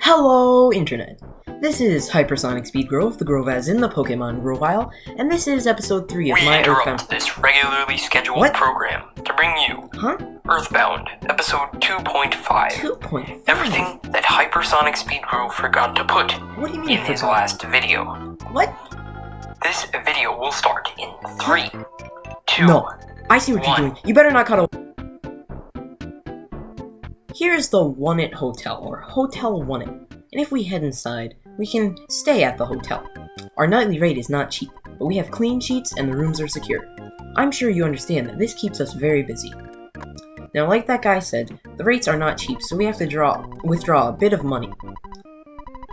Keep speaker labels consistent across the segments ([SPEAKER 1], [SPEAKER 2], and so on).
[SPEAKER 1] Hello, Internet! This is HyperSonicSpeedGrov, the Grov as in the Pokémon Grovyle, and this is episode 3 of my
[SPEAKER 2] EarthBound. This regularly scheduled program to bring you EarthBound, episode 2.5.
[SPEAKER 1] 2.5?
[SPEAKER 2] Everything that HyperSonicSpeedGrov forgot to put in his last video.
[SPEAKER 1] What?
[SPEAKER 2] This video will start in 3, 2,
[SPEAKER 1] No, I see what you're doing. You better not cut a... Here's the One-It Hotel, or Hotel One-It, and if we head inside, we can stay at the hotel. Our nightly rate is not cheap, but we have clean sheets and the rooms are secure. I'm sure you understand that this keeps us very busy. Now, like that guy said, the rates are not cheap, so we have to withdraw a bit of money.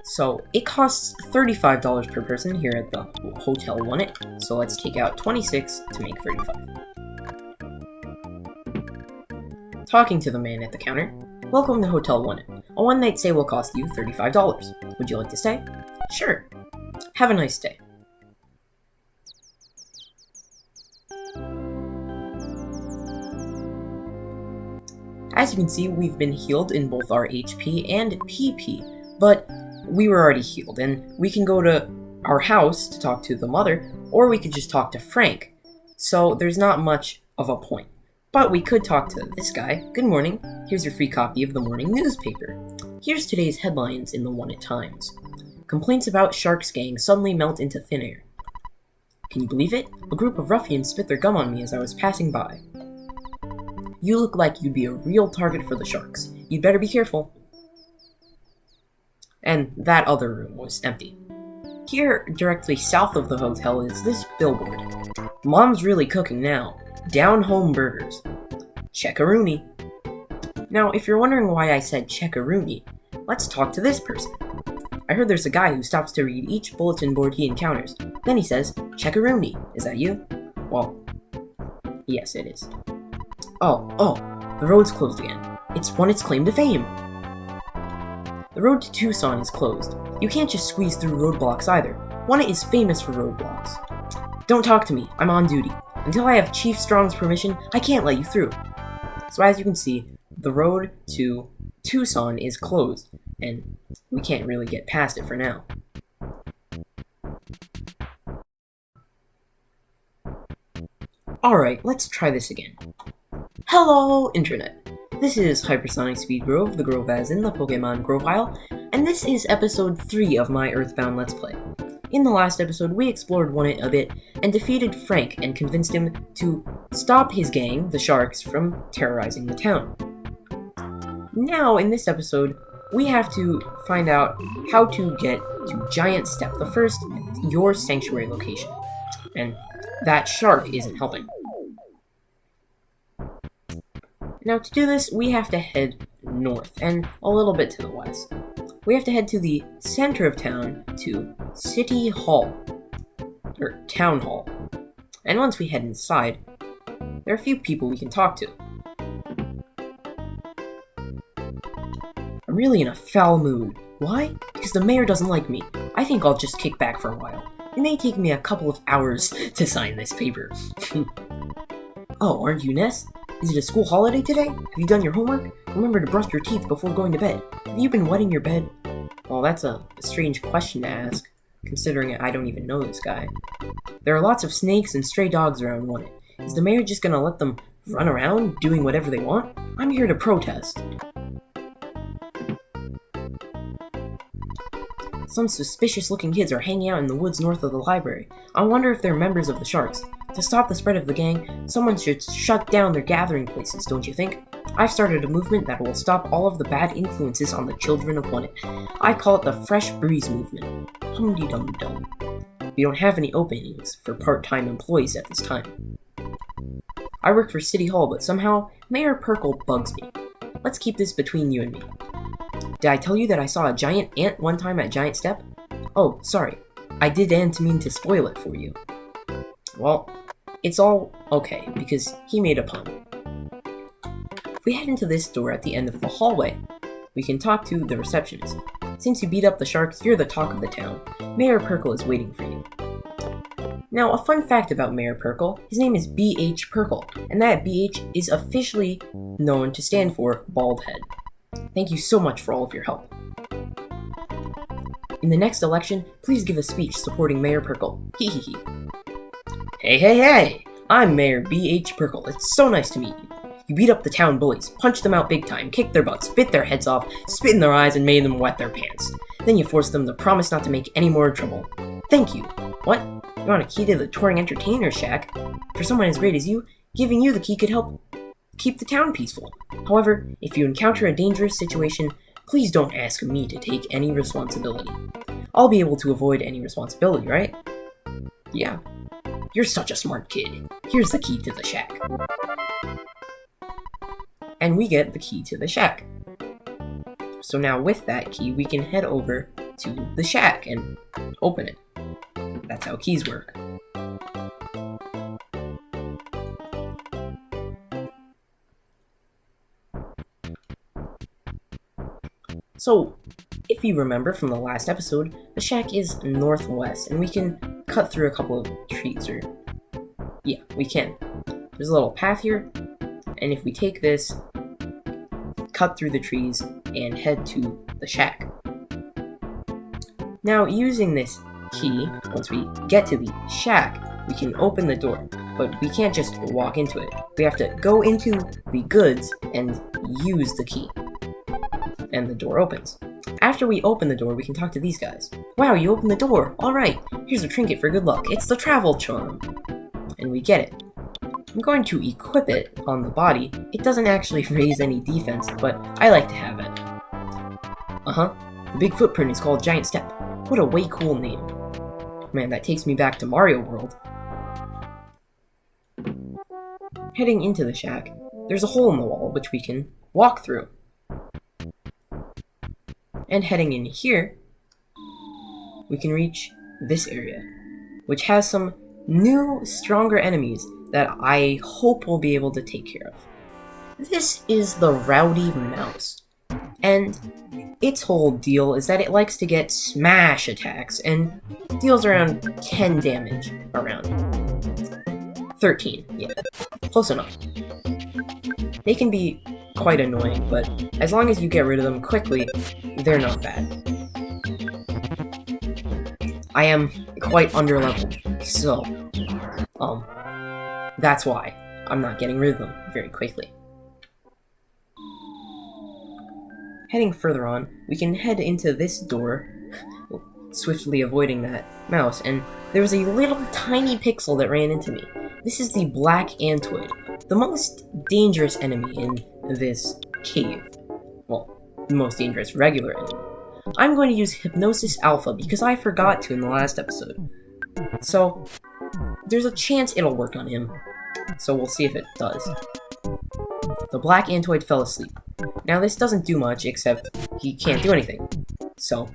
[SPEAKER 1] So, it costs $35 per person here at the Hotel One-It, so let's take out 26 to make 35. Talking to the man at the counter. Welcome to Hotel One-It. A one-night stay will cost you $35. Would you like to stay? Sure. Have a nice day. As you can see, we've been healed in both our HP and PP, but we were already healed, and we can go to our house to talk to the mother, or we could just talk to Frank. So there's not much of a point. But we could talk to this guy. Good morning. Here's your free copy of the morning newspaper. Here's today's headlines in the One-It Times. Complaints about sharks gang suddenly melt into thin air. Can you believe it? A group of ruffians spit their gum on me as I was passing by. You look like you'd be a real target for the sharks. You'd better be careful. And that other room was empty. Here, directly south of the hotel, is this billboard. Mom's really cooking now. Down home burgers. Check-a-rooney. Now, if you're wondering why I said check-a-rooney, let's talk to this person. I heard there's a guy who stops to read each bulletin board he encounters. Then he says, check-a-rooney. Is that you? Well, yes, it is. Oh, the road's closed again. It's One-It's claim to fame. The road to Tucson is closed. You can't just squeeze through roadblocks either. One-It is famous for roadblocks. Don't talk to me. I'm on duty. Until I have Chief Strong's permission, I can't let you through. So as you can see, the road to Tucson is closed, and we can't really get past it for now. Alright, let's try this again. Hello, Internet! This is HyperSonicSpeedGrov, the Grov as in the Pokémon Grovyle, and this is episode 3 of my EarthBound Let's Play. In the last episode, we explored One-It a bit and defeated Frank and convinced him to stop his gang, the Sharks, from terrorizing the town. Now, in this episode, we have to find out how to get to Giant Step, the first your sanctuary location. And that shark isn't helping. Now, to do this, we have to head north and a little bit to the west. We have to head to the center of town to City Hall, or Town Hall. And once we head inside, there are a few people we can talk to. I'm really in a foul mood. Why? Because the mayor doesn't like me. I think I'll just kick back for a while. It may take me a couple of hours to sign this paper. Oh, aren't you Ness? Is it a school holiday today? Have you done your homework? Remember to brush your teeth before going to bed. Have you been wetting your bed? Well, that's a strange question to ask, considering I don't even know this guy. There are lots of snakes and stray dogs around One-It. Is the mayor just gonna let them run around, doing whatever they want? I'm here to protest. Some suspicious-looking kids are hanging out in the woods north of the library. I wonder if they're members of the Sharks. To stop the spread of the gang, someone should shut down their gathering places, don't you think? I've started a movement that will stop all of the bad influences on the children of One-It. I call it the Fresh Breeze Movement. Hum-de-dum-dum. We don't have any openings for part-time employees at this time. I work for City Hall, but somehow Mayor Perkle bugs me. Let's keep this between you and me. Did I tell you that I saw a giant ant one time at Giant Step? Oh, sorry. I didn't mean to spoil it for you. Well, it's all okay, because he made a pun. If we head into this door at the end of the hallway, we can talk to the receptionist. Since you beat up the Sharks, you're the talk of the town. Mayor Perkle is waiting for you. Now, a fun fact about Mayor Perkle, his name is B.H. Perkle, and that B.H. is officially known to stand for Bald Head. Thank you so much for all of your help. In the next election, please give a speech supporting Mayor Perkle. Hee hee hee. Hey! I'm Mayor B.H. Perkle. It's so nice to meet you. You beat up the town bullies, punched them out big time, kicked their butts, bit their heads off, spit in their eyes, and made them wet their pants. Then you forced them to promise not to make any more trouble. Thank you. What? You want a key to the touring entertainer shack? For someone as great as you, giving you the key could help keep the town peaceful. However, if you encounter a dangerous situation, please don't ask me to take any responsibility. I'll be able to avoid any responsibility, right? Yeah. You're such a smart kid. Here's the key to the shack. And we get the key to the shack. So now with that key, we can head over to the shack and open it. That's how keys work. So, if you remember from the last episode, the shack is northwest, and we can cut through a couple of trees, yeah, we can. There's a little path here, and if we take this, cut through the trees, and head to the shack. Now, using this key, once we get to the shack, we can open the door, but we can't just walk into it. We have to go into the goods and use the key. And the door opens. After we open the door, we can talk to these guys. Wow, you opened the door! Alright, here's a trinket for good luck. It's the travel charm! And we get it. I'm going to equip it on the body. It doesn't actually raise any defense, but I like to have it. The big footprint is called Giant Step. What a way cool name. Man, that takes me back to Mario World. Heading into the shack, there's a hole in the wall which we can walk through. And heading in here, we can reach this area, which has some new, stronger enemies that I hope we'll be able to take care of. This is the Rowdy Mouse, and its whole deal is that it likes to get smash attacks and deals around 10 damage around. 13, yeah, close enough. They can be quite annoying, but as long as you get rid of them quickly, they're not bad. I am quite underleveled, so, that's why I'm not getting rid of them very quickly. Heading further on, we can head into this door, swiftly avoiding that mouse, and there was a little tiny pixel that ran into me. This is the black antoid, the most dangerous enemy in this cave. Well, the most dangerous regular enemy. I'm going to use Hypnosis Alpha because I forgot to in the last episode. So, there's a chance it'll work on him. So we'll see if it does. The black antoid fell asleep. Now this doesn't do much except he can't do anything. So,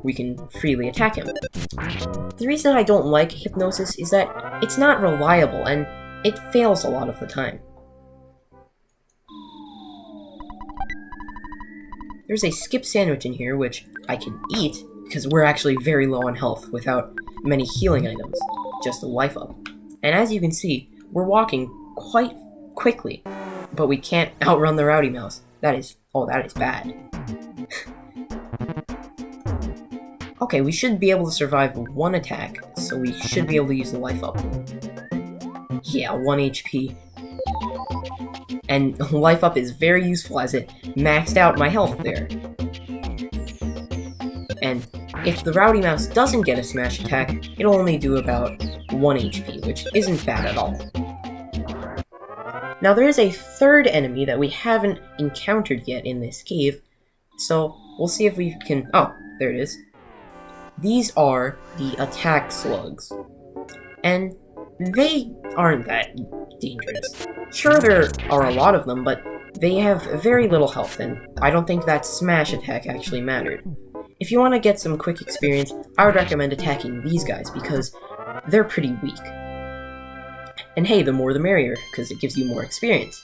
[SPEAKER 1] we can freely attack him. The reason I don't like Hypnosis is that it's not reliable and it fails a lot of the time. There's a skip sandwich in here which I can eat because we're actually very low on health without many healing items, just a life up. And as you can see, we're walking quite quickly, but we can't outrun the Rowdy Mouse. That is bad. Okay, we should be able to survive one attack, so we should be able to use the life up. Yeah, 1 HP. And life up is very useful as it maxed out my health there. And if the Rowdy Mouse doesn't get a smash attack, it'll only do about 1 HP, which isn't bad at all. Now there is a third enemy that we haven't encountered yet in this cave, so we'll see if we can... Oh, there it is. These are the attack slugs, and they aren't that dangerous. Sure, there are a lot of them, but they have very little health, and I don't think that smash attack actually mattered. If you want to get some quick experience, I would recommend attacking these guys, because they're pretty weak. And hey, the more the merrier, because it gives you more experience.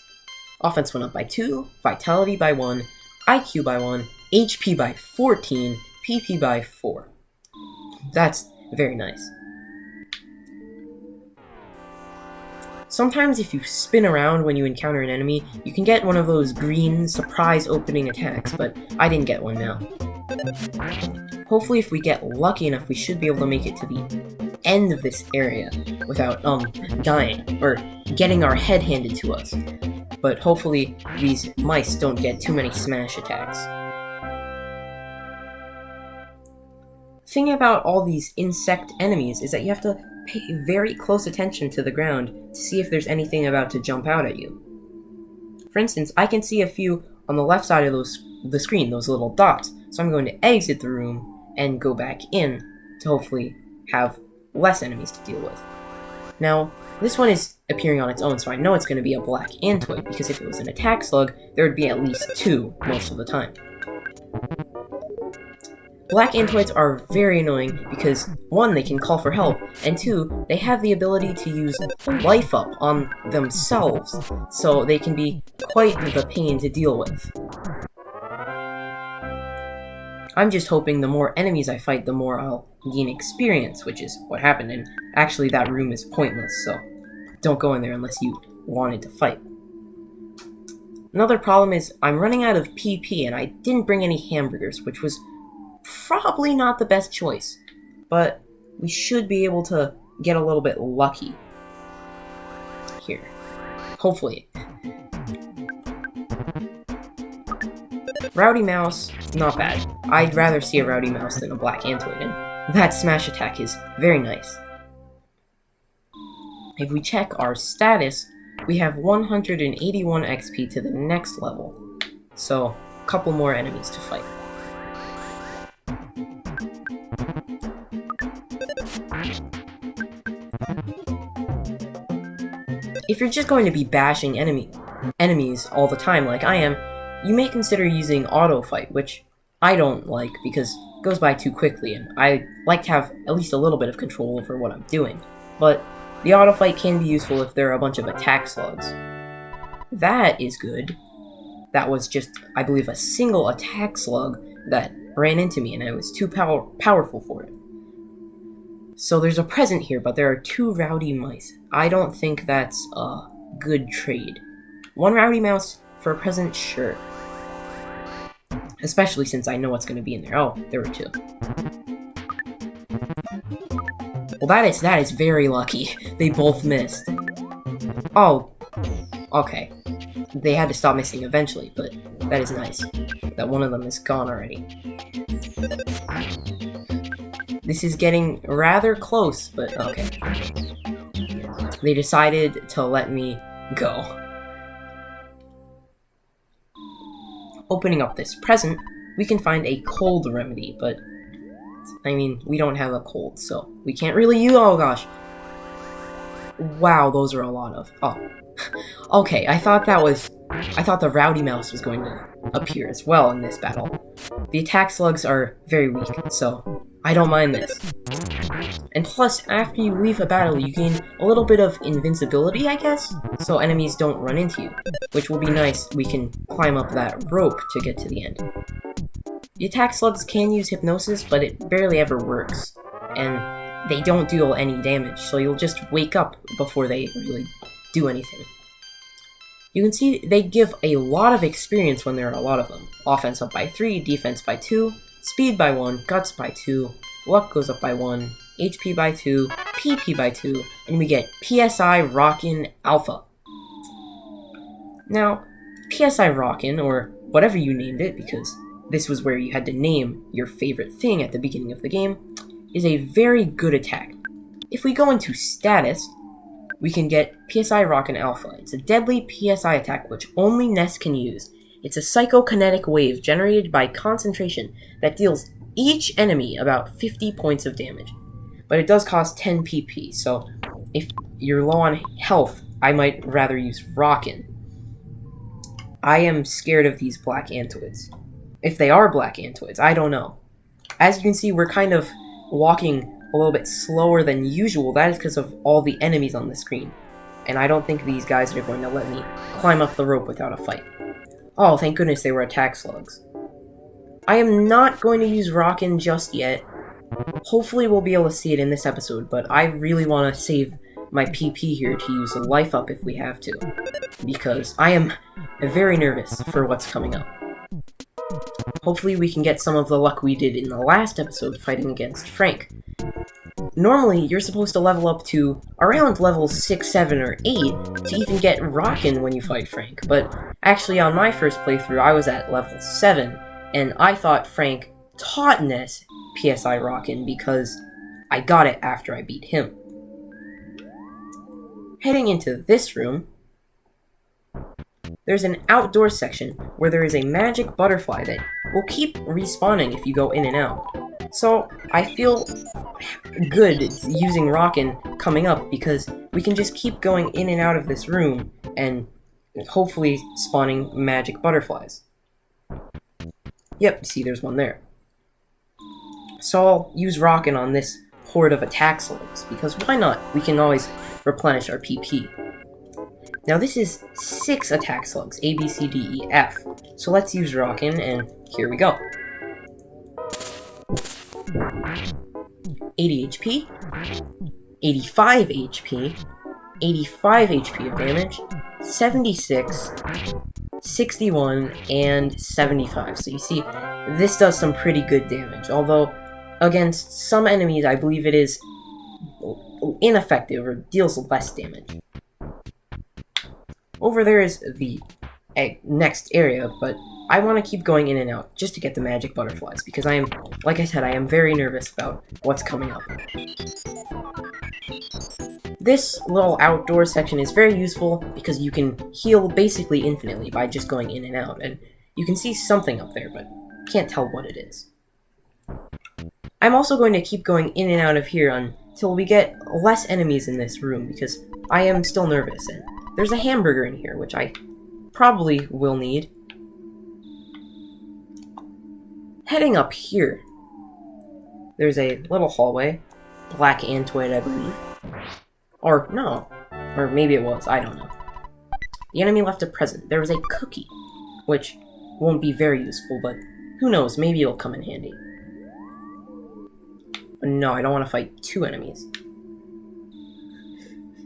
[SPEAKER 1] Offense went up by 2, Vitality by 1, IQ by 1, HP by 14, PP by 4. That's very nice. Sometimes if you spin around when you encounter an enemy, you can get one of those green surprise opening attacks, but I didn't get one now. Hopefully if we get lucky enough, we should be able to make it to the end of this area without, dying, or getting our head handed to us. But hopefully these mice don't get too many smash attacks. The thing about all these insect enemies is that you have to pay very close attention to the ground to see if there's anything about to jump out at you. For instance, I can see a few on the left side of the screen, those little dots, so I'm going to exit the room and go back in to hopefully have less enemies to deal with. Now, this one is appearing on its own, so I know it's going to be a black Antoid, because if it was an attack slug, there would be at least 2 most of the time. Black Antoids are very annoying because, 1, they can call for help, and 2, they have the ability to use life up on themselves, so they can be quite the pain to deal with. I'm just hoping the more enemies I fight, the more I'll gain experience, which is what happened, and actually that room is pointless, so don't go in there unless you wanted to fight. Another problem is I'm running out of PP, and I didn't bring any hamburgers, which was probably not the best choice, but we should be able to get a little bit lucky here. Hopefully. Rowdy Mouse, not bad. I'd rather see a Rowdy Mouse than a Black Antoid, and that smash attack is very nice. If we check our status, we have 181 XP to the next level, so a couple more enemies to fight. If you're just going to be bashing enemies all the time like I am, you may consider using auto fight, which I don't like because it goes by too quickly and I like to have at least a little bit of control over what I'm doing. But the auto fight can be useful if there are a bunch of attack slugs. That is good. That was just, I believe, a single attack slug that ran into me and I was too powerful for it. So there's a present here, but there are 2 rowdy mice. I don't think that's a good trade. 1 rowdy mouse for a present, sure. Especially since I know what's going to be in there. Oh, there were 2. Well, that is very lucky. They both missed. Oh, okay. They had to stop missing eventually, but that is nice. That one of them is gone already. This is getting rather close, but okay. They decided to let me go. Opening up this present, we can find a cold remedy, but I mean, we don't have a cold, so we can't really use. Oh gosh. Wow, those are a lot of. Oh. Okay, I thought the Rowdy Mouse was going to appear as well in this battle. The attack slugs are very weak, so I don't mind this. And plus, after you leave a battle, you gain a little bit of invincibility, I guess? So enemies don't run into you, which will be nice. We can climb up that rope to get to the end. The attack slugs can use hypnosis, but it barely ever works. And they don't deal any damage, so you'll just wake up before they really do anything. You can see they give a lot of experience when there are a lot of them. Offense up by 3, defense by 2, speed by 1, guts by 2, luck goes up by 1, HP by 2, PP by 2, and we get PSI Rockin' Alpha. Now, PSI Rockin', or whatever you named it, because this was where you had to name your favorite thing at the beginning of the game, is a very good attack. If we go into status, we can get PSI Rockin' Alpha. It's a deadly PSI attack which only Ness can use. It's a psychokinetic wave generated by concentration that deals each enemy about 50 points of damage. But it does cost 10 PP, so if you're low on health, I might rather use Rockin'. I am scared of these Black Antoids. If they are Black Antoids, I don't know. As you can see, we're kind of walking a little bit slower than usual. That is because of all the enemies on the screen. And I don't think these guys are going to let me climb up the rope without a fight. Oh, thank goodness they were attack slugs. I am not going to use Rockin' just yet. Hopefully we'll be able to see it in this episode, but I really want to save my PP here to use life up if we have to. Because I am very nervous for what's coming up. Hopefully we can get some of the luck we did in the last episode fighting against Frank. Normally, you're supposed to level up to around level 6, 7, or 8 to even get Rockin' when you fight Frank, but actually on my first playthrough I was at level 7, and I thought Frank taught Ness PSI Rockin' because I got it after I beat him. Heading into this room, there's an outdoor section where there is a magic butterfly that will keep respawning if you go in and out. So I feel good using Rockin' coming up because we can just keep going in and out of this room and hopefully spawning magic butterflies. Yep, see there's one there. So I'll use Rockin' on this horde of attack slugs because why not? We can always replenish our PP. Now this is 6 attack slugs, A, B, C, D, E, F. So let's use Rockin' and here we go. 80 HP, 85 HP, 85 HP of damage, 76, 61, and 75. So you see, this does some pretty good damage, although against some enemies I believe it is ineffective or deals less damage. Over there is the next area, but I want to keep going in and out just to get the magic butterflies because I am, like I said, I am very nervous about what's coming up. This little outdoor section is very useful because you can heal basically infinitely by just going in and out, and you can see something up there, but can't tell what it is. I'm also going to keep going in and out of here until we get less enemies in this room because I am still nervous, and there's a hamburger in here, which I probably will need. Heading up here, there's a little hallway. Black Antoid, I believe. Or, no. Or maybe it was, I don't know. The enemy left a present. There was a cookie, which won't be very useful, but who knows, maybe it'll come in handy. No, I don't want to fight 2 enemies.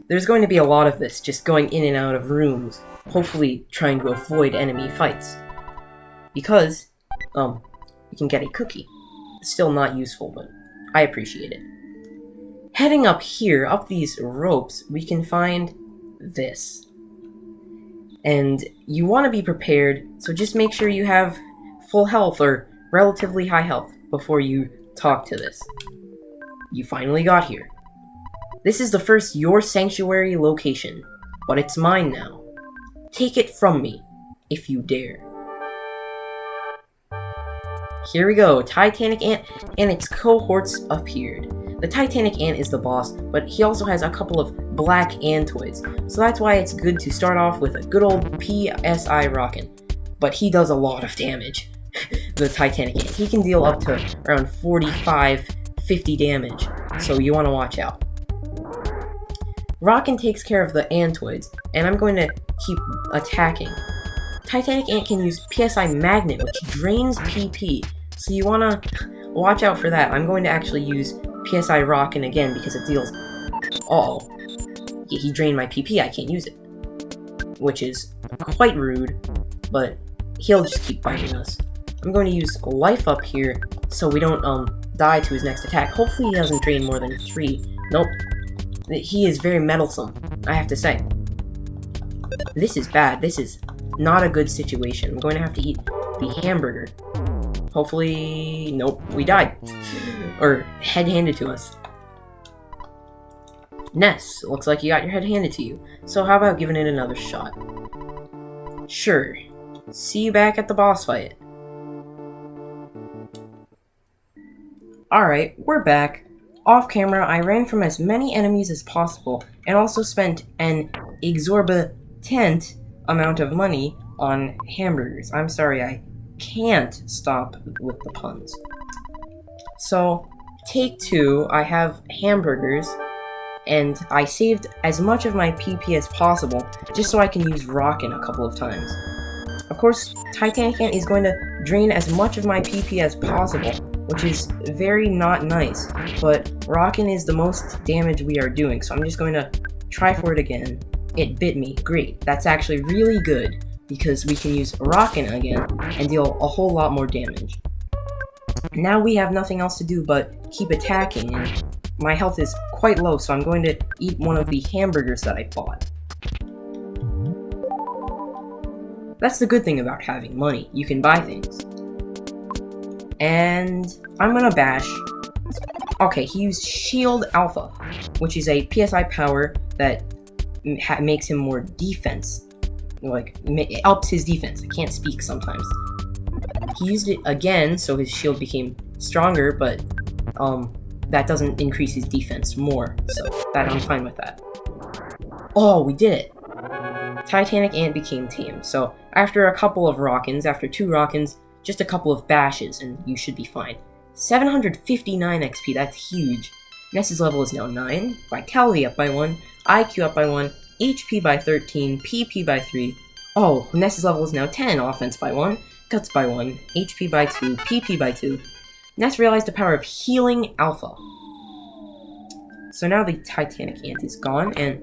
[SPEAKER 1] There's going to be a lot of this, just going in and out of rooms, hopefully trying to avoid enemy fights. Because, we can get a cookie. Still not useful, but I appreciate it. Heading up here, up these ropes, we can find this. And you want to be prepared, so just make sure you have full health or relatively high health before you talk to this. You finally got here. This is the first Your Sanctuary location, but it's mine now. Take it from me, if you dare. Here we go, Titanic Ant and its cohorts appeared. The Titanic Ant is the boss, but he also has a couple of black Antoids, so that's why it's good to start off with a good old PSI Rockin'. But he does a lot of damage, the Titanic Ant. He can deal up to around 45, 50 damage, so you want to watch out. Rockin' takes care of the Antoids, and I'm going to keep attacking. Titanic Ant can use PSI Magnet, which drains PP, so you want to watch out for that. I'm going to actually use PSI Rockin' again because it deals... Oh, yeah, he drained my PP, I can't use it. Which is quite rude, but he'll just keep biting us. I'm going to use Life Up here so we don't die to his next attack. Hopefully he doesn't drain more than 3. Nope. He is very meddlesome, I have to say. This is bad. This is not a good situation. I'm going to have to eat the hamburger. Hopefully... Nope, we died. Or head handed to us. Ness, looks like you got your head handed to you. So how about giving it another shot? Sure. See you back at the boss fight. Alright, we're back. Off camera, I ran from as many enemies as possible, and also spent an exorbitant amount of money on hamburgers. I'm sorry, I can't stop with the puns. So, take 2, I have hamburgers, and I saved as much of my PP as possible, just so I can use Rockin' a couple of times. Of course, Titanic Ant is going to drain as much of my PP as possible, which is very not nice, but Rockin' is the most damage we are doing, so I'm just going to try for it again. It bit me. Great. That's actually really good. because we can use Rockin' again and deal a whole lot more damage. Now we have nothing else to do but keep attacking, and my health is quite low, so I'm going to eat one of the hamburgers that I bought. That's the good thing about having money. You can buy things. And I'm gonna bash. Okay, he used Shield Alpha, which is a PSI power that makes him more defense. Like, it ups his defense. I can't speak sometimes. He used it again, so his shield became stronger, but that doesn't increase his defense more, so that I'm fine with that. Oh, we did it! Titanic ANT became tamed, so after a couple of Rockins, after 2 Rockins, just a couple of bashes, and you should be fine. 759 XP, that's huge. Ness's level is now 9, Vitality up by 1, IQ up by 1, HP by 13, PP by 3. Oh, Ness's level is now 10, Offense by 1, Guts by 1, HP by 2, PP by 2. Ness realized the power of Healing Alpha. So now the Titanic ANT is gone, and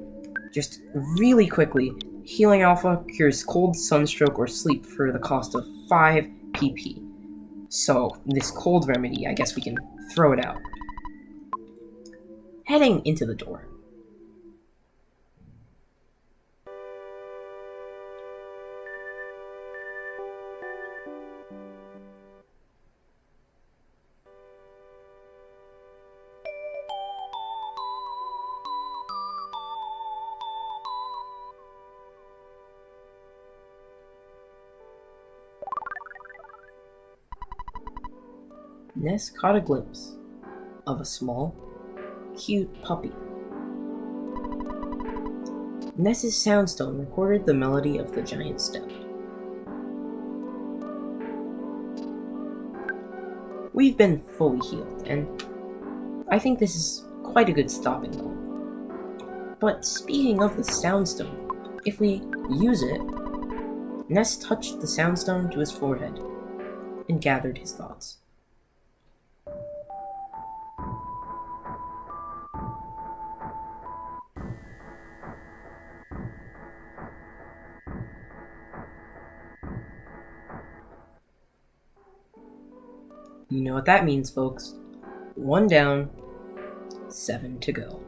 [SPEAKER 1] just really quickly, Healing Alpha cures cold, sunstroke, or sleep for the cost of 5 PP. So, this cold remedy, I guess we can throw it out. Heading into the door. Ness caught a glimpse of a small, cute puppy. Ness's soundstone recorded the melody of the giant step. We've been fully healed, and I think this is quite a good stopping point. But speaking of the soundstone, if we use it, Ness touched the soundstone to his forehead and gathered his thoughts. You know what that means, folks. 1 down, 7 to go.